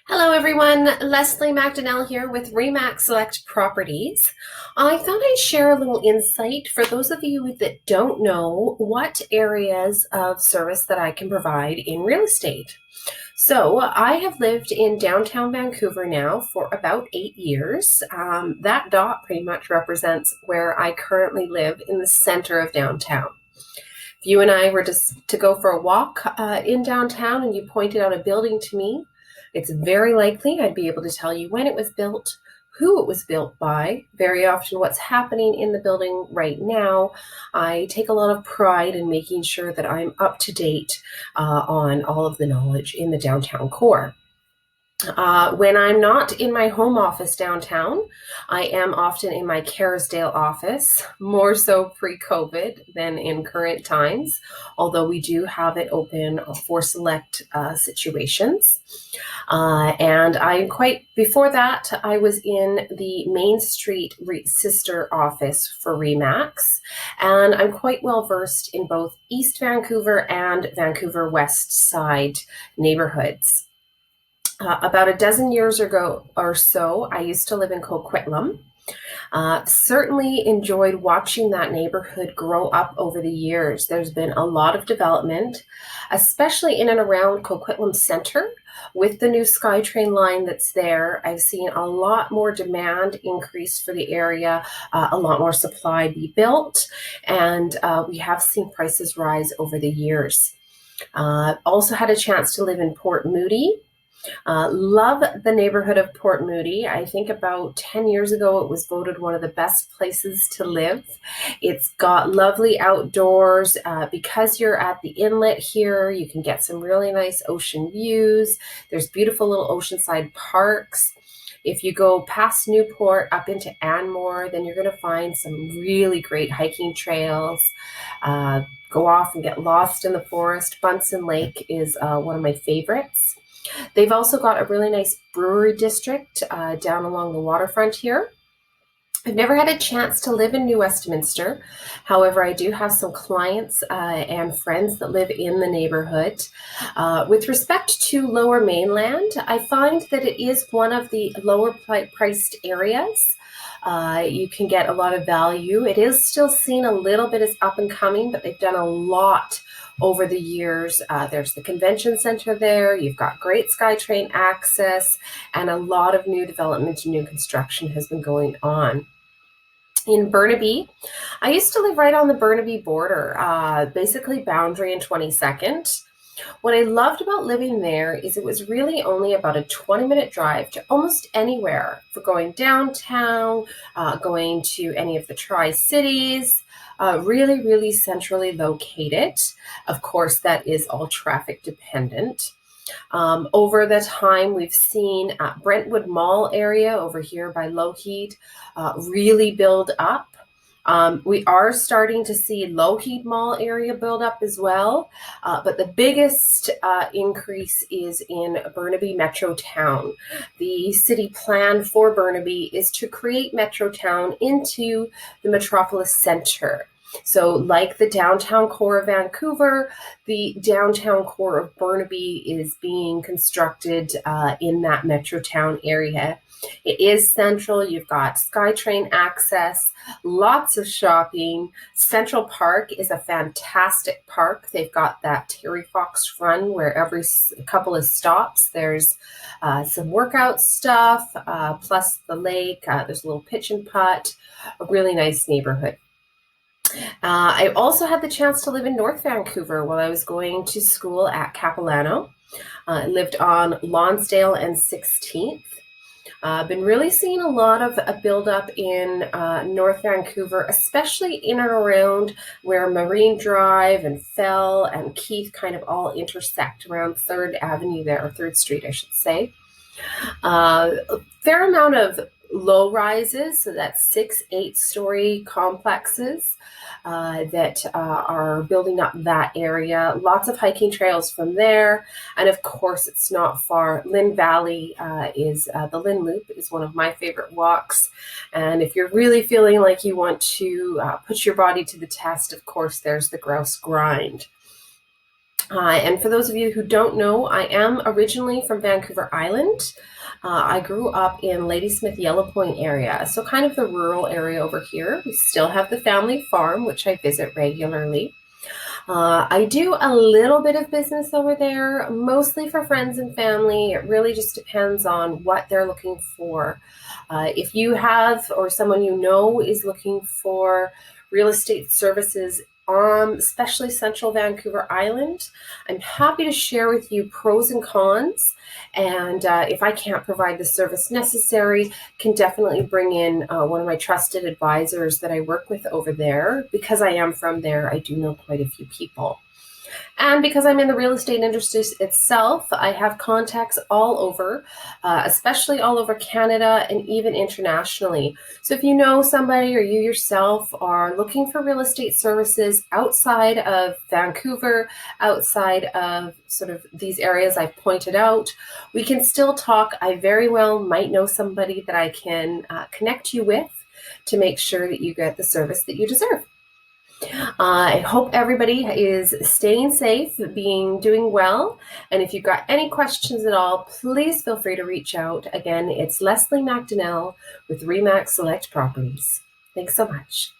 Hello everyone, Leslie McDonnell here with Remax Select Properties. I thought I'd share a little insight for those of you that don't know what areas of service that I can provide in real estate. So I have lived in downtown Vancouver now for about 8 years. That dot pretty much represents where I currently live in the center of downtown. If you and I were just to go for a walk in downtown and you pointed out a building to me, it's very likely I'd be able to tell you when it was built, who it was built by, very often what's happening in the building right now. I take a lot of pride in making sure that I'm up to date on all of the knowledge in the downtown core. When I'm not in my home office downtown, I am often in my Kerrisdale office, more so pre-COVID than in current times, although we do have it open for select situations. And before that, I was in the Main Street sister office for Remax, and I'm quite well versed in both East Vancouver and Vancouver West Side neighborhoods. About a dozen years ago or so, I used to live in Coquitlam. Certainly enjoyed watching that neighborhood grow up over the years. There's been a lot of development, especially in and around Coquitlam Center. With the new SkyTrain line that's there, I've seen a lot more demand increase for the area, a lot more supply be built, and we have seen prices rise over the years. Also had a chance to live in Port Moody. Love the neighborhood of Port Moody. I think about 10 years ago, it was voted one of the best places to live. It's got lovely outdoors. Because you're at the inlet here, you can get some really nice ocean views. There's beautiful little oceanside parks. If you go past Newport up into Anmore, then you're going to find some really great hiking trails. Go off and get lost in the forest. Bunsen Lake is one of my favorites. They've also got a really nice brewery district down along the waterfront here. I've never had a chance to live in New Westminster. However, I do have some clients and friends that live in the neighborhood. With respect to Lower Mainland, I find that it is one of the lower priced areas. You can get a lot of value. It is still seen a little bit as up and coming, but they've done a lot over the years. There's the convention center there. You've got great SkyTrain access, and a lot of new development and new construction has been going on. In Burnaby, I used to live right on the Burnaby border, basically boundary and 22nd. What I loved about living there is it was really only about a 20-minute drive to almost anywhere for going downtown, going to any of the Tri-Cities, really, really centrally located. Of course, that is all traffic dependent. Over the time, we've seen Brentwood Mall area over here by Lougheed really build up. We are starting to see Lougheed Mall area build up as well, but the biggest increase is in Burnaby Metro Town. The city plan for Burnaby is to create Metro Town into the metropolis center. So like the downtown core of Vancouver, the downtown core of Burnaby is being constructed in that Metro Town area. It is central. You've got SkyTrain access, lots of shopping. Central Park is a fantastic park. They've got that Terry Fox run where every couple of stops there's some workout stuff, plus the lake. There's a little pitch and putt, a really nice neighborhood. I also had the chance to live in North Vancouver while I was going to school at Capilano. I lived on Lonsdale and 16th. Been really seeing a lot of a buildup in North Vancouver, especially in and around where Marine Drive and Fell and Keith kind of all intersect around 3rd Avenue there, or 3rd Street, I should say. A fair amount of low rises, so that's 6, 8-story complexes that are building up that area. Lots of hiking trails from there, and of course it's not far. Lynn Valley is the Lynn Loop is one of my favorite walks, and if you're really feeling like you want to put your body to the test, of course there's the Grouse Grind. And for those of you who don't know, I am originally from Vancouver Island. I grew up in Ladysmith Yellow Point area, so kind of the rural area over here. We still have the family farm, which I visit regularly. I do a little bit of business over there, mostly for friends and family. It really just depends on what they're looking for. If you have or someone you know is looking for real estate services, especially Central Vancouver Island, I'm happy to share with you pros and cons. And if I can't provide the service necessary, can definitely bring in one of my trusted advisors that I work with over there. Because I am from there, I do know quite a few people. And because I'm in the real estate industry itself, I have contacts all over, especially all over Canada and even internationally. So if you know somebody or you yourself are looking for real estate services outside of Vancouver, outside of sort of these areas I've pointed out, we can still talk. I very well might know somebody that I can connect you with to make sure that you get the service that you deserve. I hope everybody is staying safe, doing well. And if you've got any questions at all, please feel free to reach out. Again, it's Leslie McDonnell with RE/MAX Select Properties. Thanks so much.